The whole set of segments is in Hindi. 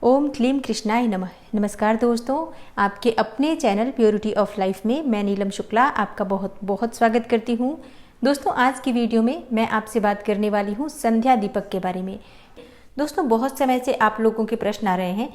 ओम क्लीम कृष्णाय नमः। नमस्कार दोस्तों, आपके अपने चैनल प्योरिटी ऑफ लाइफ में मैं नीलम शुक्ला आपका बहुत बहुत स्वागत करती हूँ। दोस्तों, आज की वीडियो में मैं आपसे बात करने वाली हूँ संध्या दीपक के बारे में। दोस्तों, बहुत समय से आप लोगों के प्रश्न आ रहे हैं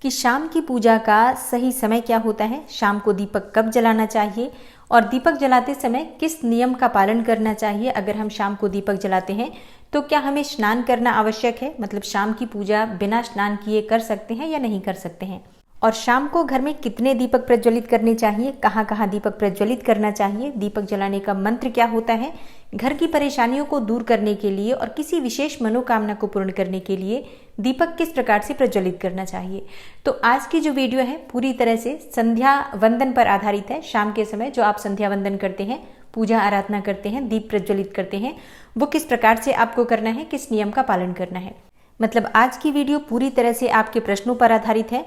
कि शाम की पूजा का सही समय क्या होता है, शाम को दीपक कब जलाना चाहिए और दीपक जलाते समय किस नियम का पालन करना चाहिए। अगर हम शाम को दीपक जलाते हैं तो क्या हमें स्नान करना आवश्यक है, मतलब शाम की पूजा बिना स्नान किए कर सकते हैं या नहीं कर सकते हैं, और शाम को घर में कितने दीपक प्रज्वलित करने चाहिए, कहाँ कहाँ दीपक प्रज्वलित करना चाहिए, दीपक जलाने का मंत्र क्या होता है, घर की परेशानियों को दूर करने के लिए और किसी विशेष मनोकामना को पूर्ण करने के लिए दीपक किस प्रकार से प्रज्वलित करना चाहिए। तो आज की जो वीडियो है पूरी तरह से संध्या वंदन पर आधारित है। शाम के समय जो आप संध्या वंदन करते हैं, पूजा आराधना करते हैं, दीप प्रज्वलित करते हैं, वो किस प्रकार से आपको करना है, किस नियम का पालन करना है। मतलब आज की वीडियो पूरी तरह से आपके प्रश्नों पर आधारित है,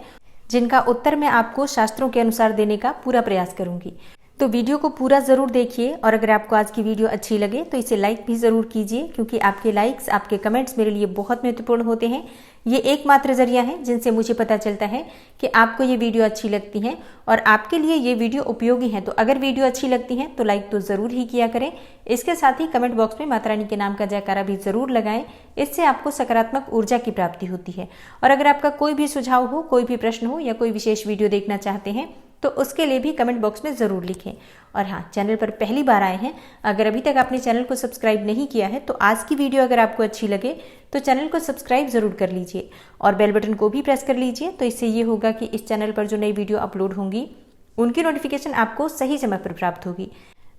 जिनका उत्तर मैं आपको शास्त्रों के अनुसार देने का पूरा प्रयास करूंगी। तो वीडियो को पूरा जरूर देखिए और अगर आपको आज की वीडियो अच्छी लगे तो इसे लाइक भी जरूर कीजिए, क्योंकि आपके लाइक्स, आपके कमेंट्स मेरे लिए बहुत महत्वपूर्ण होते हैं। ये एकमात्र जरिया है जिनसे मुझे पता चलता है कि आपको ये वीडियो अच्छी लगती है और आपके लिए ये वीडियो उपयोगी है। तो अगर वीडियो अच्छी लगती है तो लाइक तो जरूर ही किया करें। इसके साथ ही कमेंट बॉक्स में माता रानी के नाम का जयकारा भी जरूर लगाएं, इससे आपको सकारात्मक ऊर्जा की प्राप्ति होती है। और अगर आपका कोई भी सुझाव हो, कोई भी प्रश्न हो या कोई विशेष वीडियो देखना चाहते हैं तो उसके लिए भी कमेंट बॉक्स में ज़रूर लिखें। और हाँ, चैनल पर पहली बार आए हैं, अगर अभी तक आपने चैनल को सब्सक्राइब नहीं किया है तो आज की वीडियो अगर आपको अच्छी लगे तो चैनल को सब्सक्राइब ज़रूर कर लीजिए और बेल बटन को भी प्रेस कर लीजिए। तो इससे ये होगा कि इस चैनल पर जो नई वीडियो अपलोड होंगी उनकी नोटिफिकेशन आपको सही समय पर प्राप्त होगी।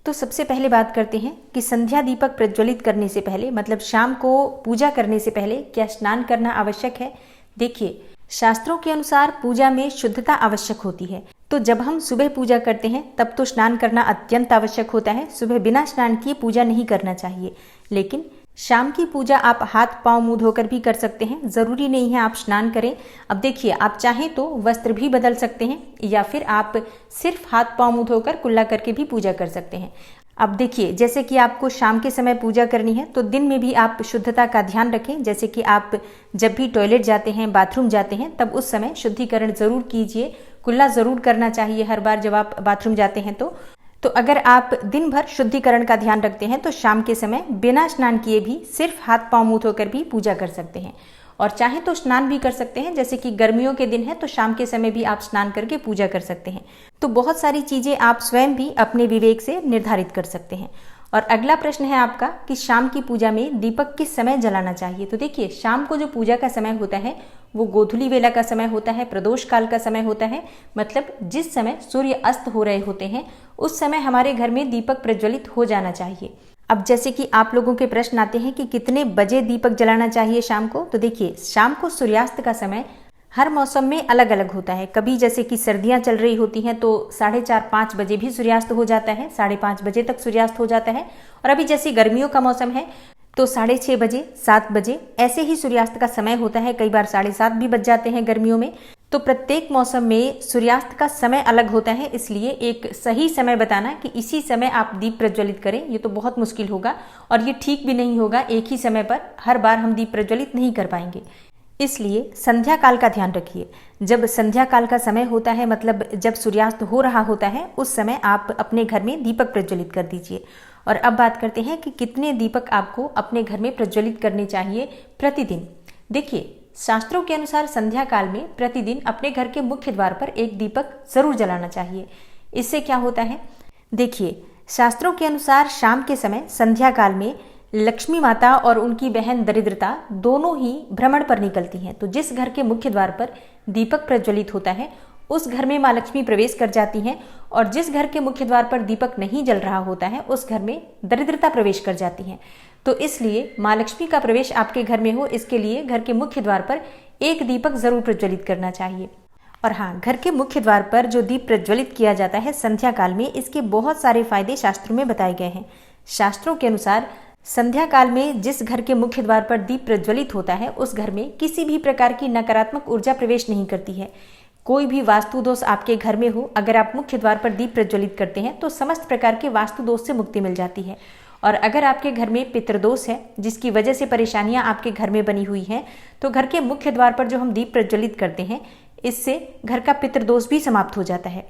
तो सबसे पहले बात करते हैं कि संध्या दीपक प्रज्वलित करने से पहले, मतलब शाम को पूजा करने से पहले क्या स्नान करना आवश्यक है। देखिए, शास्त्रों के अनुसार पूजा में शुद्धता आवश्यक होती है। तो जब हम सुबह पूजा करते हैं तब तो स्नान करना अत्यंत आवश्यक होता है। सुबह बिना स्नान किए पूजा नहीं करना चाहिए। लेकिन शाम की पूजा आप हाथ पांव मुंह धोकर भी कर सकते हैं, जरूरी नहीं है आप स्नान करें। अब देखिए, आप चाहें तो वस्त्र भी बदल सकते हैं या फिर आप सिर्फ हाथ पांव मुंह धोकर कुल्ला करके भी पूजा कर सकते हैं। अब देखिए, जैसे कि आपको शाम के समय पूजा करनी है तो दिन में भी आप शुद्धता का ध्यान रखें। जैसे कि आप जब भी टॉयलेट जाते हैं, बाथरूम जाते हैं, तब उस समय शुद्धिकरण जरूर कीजिए। कुल्ला जरूर करना चाहिए हर बार जब आप बाथरूम जाते हैं। तो अगर आप दिन भर शुद्धिकरण का ध्यान रखते हैं तो शाम के समय बिना स्नान किए भी सिर्फ हाथ पांव मुंह धोकर भी पूजा कर सकते हैं। और चाहे तो स्नान भी कर सकते हैं, जैसे कि गर्मियों के दिन है तो शाम के समय भी आप स्नान करके पूजा कर सकते हैं। तो बहुत सारी चीजें आप स्वयं भी अपने विवेक से निर्धारित कर सकते हैं। और अगला प्रश्न है आपका कि शाम की पूजा में दीपक किस समय जलाना चाहिए। तो देखिए, शाम को जो पूजा का समय होता है वो गोधूली वेला का समय होता है, प्रदोष काल का समय होता है। मतलब जिस समय सूर्य अस्त हो रहे होते हैं उस समय हमारे घर में दीपक प्रज्वलित हो जाना चाहिए। अब जैसे कि आप लोगों के प्रश्न आते हैं कि कितने बजे दीपक जलाना चाहिए शाम को। तो देखिए, शाम को सूर्यास्त का समय हर मौसम में अलग अलग होता है। कभी जैसे कि सर्दियां चल रही होती हैं तो 4:30-5 बजे भी सूर्यास्त हो जाता है, 5:30 बजे तक सूर्यास्त हो जाता है। और अभी जैसे गर्मियों का मौसम है तो 6:30 बजे, 7 बजे ऐसे ही सूर्यास्त का समय होता है। कई बार 7:30 भी बज जाते हैं गर्मियों में। तो प्रत्येक मौसम में सूर्यास्त का समय अलग होता है, इसलिए एक सही समय बताना कि इसी समय आप दीप प्रज्वलित करें ये तो बहुत मुश्किल होगा और ये ठीक भी नहीं होगा। एक ही समय पर हर बार हम दीप प्रज्वलित नहीं कर पाएंगे, इसलिए संध्या काल का ध्यान रखिए। जब संध्या काल का समय होता है, मतलब जब सूर्यास्त हो रहा होता है, उस समय आप अपने घर में दीपक प्रज्वलित कर दीजिए। और अब बात करते हैं कि कितने दीपक आपको अपने घर में प्रज्वलित करने चाहिए प्रतिदिन। देखिए, शास्त्रों के अनुसार संध्या काल में प्रतिदिन अपने घर के मुख्य द्वार पर एक दीपक जरूर जलाना चाहिए। इससे क्या होता है, देखिए, शास्त्रों के अनुसार शाम के समय संध्या काल में लक्ष्मी माता और उनकी बहन दरिद्रता दोनों ही भ्रमण पर निकलती हैं। तो जिस घर के मुख्य द्वार पर दीपक प्रज्वलित होता है उस घर में माँ लक्ष्मी प्रवेश कर जाती हैं, और जिस घर के मुख्य द्वार पर दीपक नहीं जल रहा होता है उस घर में दरिद्रता प्रवेश कर जाती है। तो इसलिए माँ लक्ष्मी का प्रवेश आपके घर में हो, इसके लिए घर के मुख्य द्वार पर एक दीपक जरूर प्रज्वलित करना चाहिए। और हाँ, घर के मुख्य द्वार पर जो दीप प्रज्वलित किया जाता है संध्या काल में, इसके बहुत सारे फायदे शास्त्रों में बताए गए हैं। शास्त्रों के अनुसार संध्या काल में जिस घर के मुख्य द्वार पर दीप प्रज्वलित होता है उस घर में किसी भी प्रकार की नकारात्मक ऊर्जा प्रवेश नहीं करती है। कोई भी वास्तु दोष आपके घर में हो, अगर आप मुख्य द्वार पर दीप प्रज्वलित करते हैं तो समस्त प्रकार के वास्तु दोष से मुक्ति मिल जाती है। और अगर आपके घर में पितृदोष है जिसकी वजह से परेशानियां आपके घर में बनी हुई हैं, तो घर के मुख्य द्वार पर जो हम दीप प्रज्वलित करते हैं, इससे घर का पितृदोष भी समाप्त हो जाता है।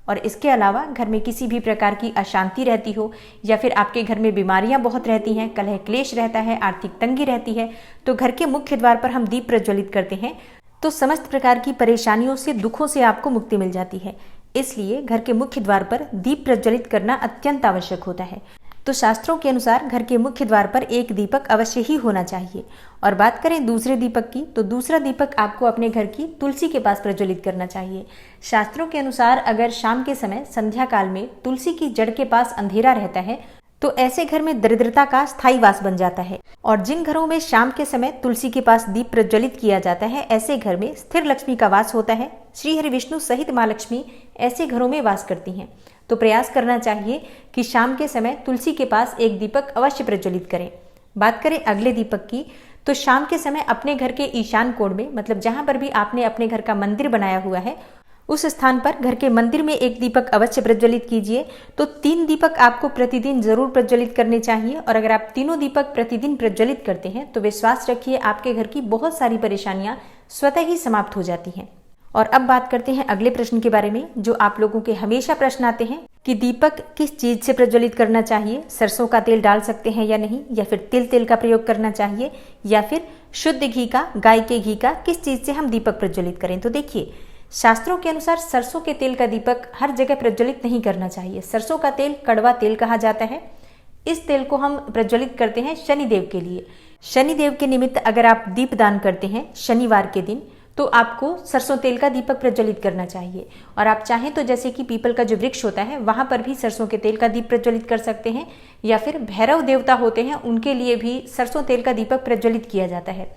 और इसके अलावा घर में किसी भी प्रकार की अशांति रहती हो या फिर आपके घर में बीमारियां बहुत रहती हैं, कलह क्लेश रहता है, आर्थिक तंगी रहती है, तो घर के मुख्य द्वार पर हम दीप प्रज्वलित करते हैं तो समस्त प्रकार की परेशानियों से, दुखों से आपको मुक्ति मिल जाती है। इसलिए घर के मुख्य द्वार पर दीप प्रज्वलित करना अत्यंत आवश्यक होता है। तो शास्त्रों के अनुसार घर के मुख्य द्वार पर एक दीपक अवश्य ही होना चाहिए। और बात करें दूसरे दीपक की, तो दूसरा दीपक आपको अपने घर की तुलसी के पास प्रज्वलित करना चाहिए। शास्त्रों के अनुसार अगर शाम के समय संध्या काल में तुलसी की जड़ के पास अंधेरा रहता है तो ऐसे घर में दरिद्रता का स्थायी वास बन जाता है। और जिन घरों में शाम के समय तुलसी के पास दीप प्रज्वलित किया जाता है, ऐसे घर में स्थिर लक्ष्मी का वास होता है। श्री हरि विष्णु सहित माँ लक्ष्मी ऐसे घरों में वास करती हैं। तो प्रयास करना चाहिए कि शाम के समय तुलसी के पास एक दीपक अवश्य प्रज्वलित करें। बात करें अगले दीपक की, तो शाम के समय अपने घर के ईशान कोण में, मतलब जहां पर भी आपने अपने घर का मंदिर बनाया हुआ है, उस स्थान पर घर के मंदिर में एक दीपक अवश्य प्रज्वलित कीजिए। तो 3 दीपक आपको प्रतिदिन जरूर प्रज्वलित करने चाहिए। और अगर आप तीनों दीपक प्रतिदिन प्रज्वलित करते हैं तो विश्वास रखिए आपके घर की बहुत सारी परेशानियां स्वतः ही समाप्त हो जाती हैं। और अब बात करते हैं अगले प्रश्न के बारे में, जो आप लोगों के हमेशा प्रश्न आते हैं कि दीपक किस चीज से प्रज्वलित करना चाहिए, सरसों का तेल डाल सकते हैं या नहीं, या फिर तिल तेल का प्रयोग करना चाहिए, या फिर शुद्ध घी का, गाय के घी का, किस चीज से हम दीपक प्रज्वलित करें। तो देखिए, शास्त्रों के अनुसार सरसों के तेल का दीपक हर जगह प्रज्वलित नहीं करना चाहिए। सरसों का तेल कड़वा तेल कहा जाता है। इस तेल को हम प्रज्वलित करते हैं शनिदेव के लिए। शनिदेव के निमित्त अगर आप दीप दान करते हैं शनिवार के दिन, तो आपको सरसों तेल का दीपक प्रज्वलित करना चाहिए। और आप चाहें तो जैसे कि पीपल का जो वृक्ष होता है वहां पर भी सरसों के तेल का दीप प्रज्वलित कर सकते हैं, या फिर भैरव देवता होते हैं उनके लिए भी सरसों तेल का दीपक प्रज्वलित किया जाता है।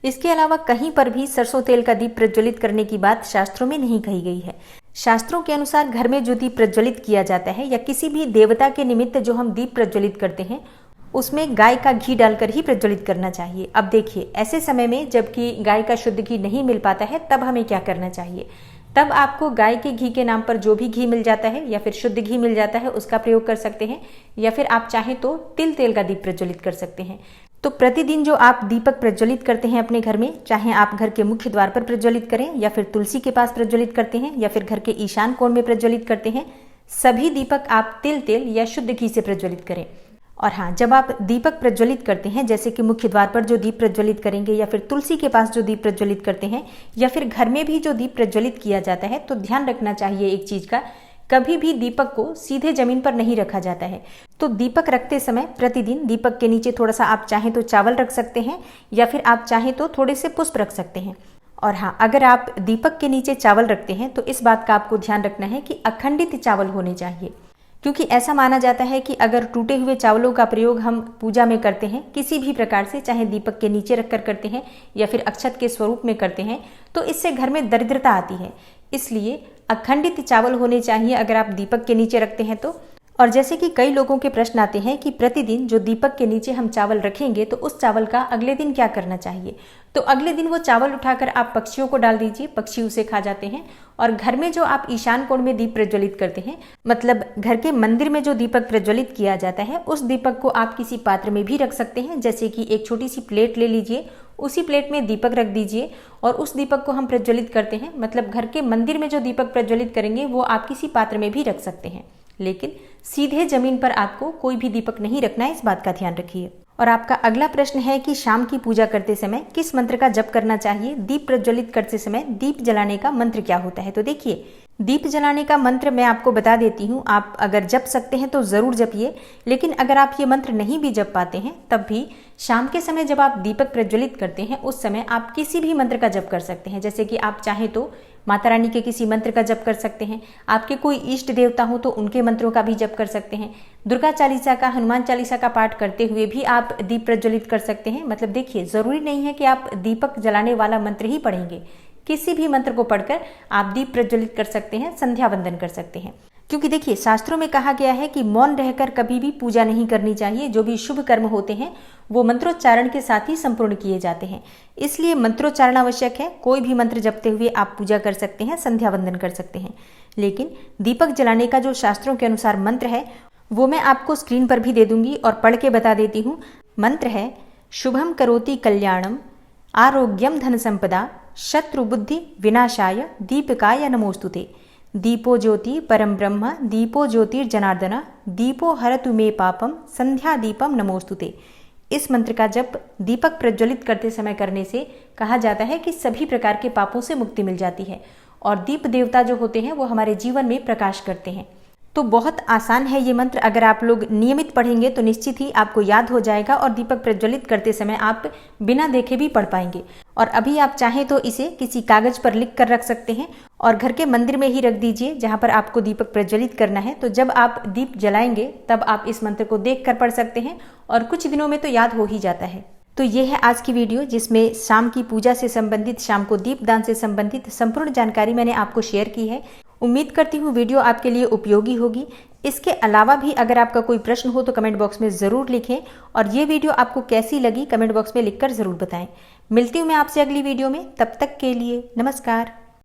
इसके अलावा कहीं पर भी सरसों तेल का दीप प्रज्वलित करने की बात शास्त्रों में नहीं कही गई है। शास्त्रों के अनुसार घर में जो दीप प्रज्वलित किया जाता है या किसी भी देवता के निमित्त जो हम दीप प्रज्वलित करते हैं, उसमें गाय का घी डालकर ही प्रज्वलित करना चाहिए। अब देखिए, ऐसे समय में जबकि गाय का शुद्ध घी नहीं मिल पाता है, तब हमें क्या करना चाहिए? तब आपको गाय के घी के नाम पर जो भी घी मिल जाता है या फिर शुद्ध घी मिल जाता है उसका प्रयोग कर सकते हैं, या फिर आप चाहें तो तिल तेल का दीप प्रज्वलित कर सकते हैं। तो प्रतिदिन जो आप दीपक प्रज्वलित करते हैं अपने घर में, चाहे आप घर के मुख्य द्वार पर प्रज्वलित करें या फिर तुलसी के पास प्रज्वलित करते हैं या फिर घर के ईशान कोण में प्रज्वलित करते हैं, सभी दीपक आप तिल तेल या शुद्ध घी से प्रज्वलित करें। और हाँ, जब आप दीपक प्रज्वलित करते हैं, जैसे कि मुख्य द्वार पर जो दीप प्रज्वलित करेंगे या फिर तुलसी के पास जो दीप प्रज्वलित करते हैं या फिर घर में भी जो दीप प्रज्वलित किया जाता है, तो ध्यान रखना चाहिए एक चीज का, कभी भी दीपक को सीधे जमीन पर नहीं रखा जाता है। तो दीपक रखते समय प्रतिदिन दीपक के नीचे थोड़ा सा आप चाहें तो चावल रख सकते हैं या फिर आप चाहें तो थोड़े से पुष्प रख सकते हैं। और हाँ, अगर आप दीपक के नीचे चावल रखते हैं तो इस बात का आपको ध्यान रखना है कि अखंडित चावल होने चाहिए, क्योंकि ऐसा माना जाता है कि अगर टूटे हुए चावलों का प्रयोग हम पूजा में करते हैं किसी भी प्रकार से, चाहे दीपक के नीचे रखकर करते हैं या फिर अक्षत के स्वरूप में करते हैं, तो इससे घर में दरिद्रता आती है। इसलिए अखंडित चावल होने चाहिए अगर आप दीपक के नीचे रखते हैं तो। और जैसे कि कई लोगों के प्रश्न आते हैं कि प्रतिदिन जो दीपक के नीचे हम चावल रखेंगे तो उस चावल का अगले दिन क्या करना चाहिए, तो अगले दिन वो चावल उठाकर आप पक्षियों को डाल दीजिए, पक्षी उसे खा जाते हैं। और घर में जो आप ईशान कोण में दीप प्रज्वलित करते हैं, मतलब घर के मंदिर में जो दीपक प्रज्वलित किया जाता है, उस दीपक को आप किसी पात्र में भी रख सकते हैं। जैसे कि एक छोटी सी प्लेट ले लीजिए, उसी प्लेट में दीपक रख दीजिए और उस दीपक को हम प्रज्वलित करते हैं, मतलब घर के मंदिर में जो दीपक प्रज्वलित करेंगे वो आप किसी पात्र में भी रख सकते हैं, लेकिन सीधे जमीन पर आपको कोई भी दीपक नहीं रखना है, इस बात का ध्यान रखिए। और आपका अगला प्रश्न है कि शाम की पूजा करते समय किस मंत्र का जप करना चाहिए, दीप प्रज्वलित करते समय दीप जलाने का मंत्र क्या होता है। तो देखिए, दीप जलाने का मंत्र मैं आपको बता देती हूँ, आप अगर जप सकते हैं तो जरूर जपिए, लेकिन अगर आप ये मंत्र नहीं भी जप पाते हैं तब भी शाम के समय जब आप दीपक प्रज्वलित करते हैं उस समय आप किसी भी मंत्र का जप कर सकते हैं। जैसे कि आप चाहें तो माता रानी के किसी मंत्र का जप कर सकते हैं, आपके कोई इष्ट देवता हो तो उनके मंत्रों का भी जप कर सकते हैं, दुर्गा चालीसा का, हनुमान चालीसा का पाठ करते हुए भी आप दीप प्रज्वलित कर सकते हैं। मतलब देखिए, जरूरी नहीं है कि आप दीपक जलाने वाला मंत्र ही पढ़ेंगे, किसी भी मंत्र को पढ़कर आप दीप प्रज्वलित कर सकते हैं, संध्या वंदन कर सकते हैं। क्योंकि देखिए, शास्त्रों में कहा गया है कि मौन रहकर कभी भी पूजा नहीं करनी चाहिए। जो भी शुभ कर्म होते हैं वो मंत्रोच्चारण के साथ ही संपूर्ण किए जाते हैं, इसलिए मंत्रोच्चारण आवश्यक है। कोई भी मंत्र जपते हुए आप पूजा कर सकते हैं, संध्या वंदन कर सकते हैं, लेकिन दीपक जलाने का जो शास्त्रों के अनुसार मंत्र है वो मैं आपको स्क्रीन पर भी दे दूंगी और पढ़ के बता देती हूँ। मंत्र है शुभम करोति कल्याणम आरोग्यम धन संपदा शत्रु बुद्धि विनाशाय दीपिकाय नमोस्तुते। दीपो ज्योति परम ब्रह्म दीपो ज्योतिर्जनार्दन दीपो हरतु मे पापम संध्या दीपम नमोस्तुते। इस मंत्र का जप दीपक प्रज्वलित करते समय करने से कहा जाता है कि सभी प्रकार के पापों से मुक्ति मिल जाती है और दीप देवता जो होते हैं वो हमारे जीवन में प्रकाश करते हैं। तो बहुत आसान है ये मंत्र, अगर आप लोग नियमित पढ़ेंगे तो निश्चित ही आपको याद हो जाएगा और दीपक प्रज्वलित करते समय आप बिना देखे भी पढ़ पाएंगे। और अभी आप चाहें तो इसे किसी कागज पर लिख कर रख सकते हैं और घर के मंदिर में ही रख दीजिए जहां पर आपको दीपक प्रज्वलित करना है। तो जब आप दीप जलाएंगे तब आप इस मंत्र को देख कर पढ़ सकते हैं और कुछ दिनों में तो याद हो ही जाता है। तो ये है आज की वीडियो जिसमें शाम की पूजा से संबंधित, शाम को दीपदान से संबंधित संपूर्ण जानकारी मैंने आपको शेयर की है। उम्मीद करती हूँ वीडियो आपके लिए उपयोगी होगी। इसके अलावा भी अगर आपका कोई प्रश्न हो तो कमेंट बॉक्स में ज़रूर लिखें और ये वीडियो आपको कैसी लगी कमेंट बॉक्स में लिखकर ज़रूर बताएं। मिलती हूँ मैं आपसे अगली वीडियो में, तब तक के लिए नमस्कार।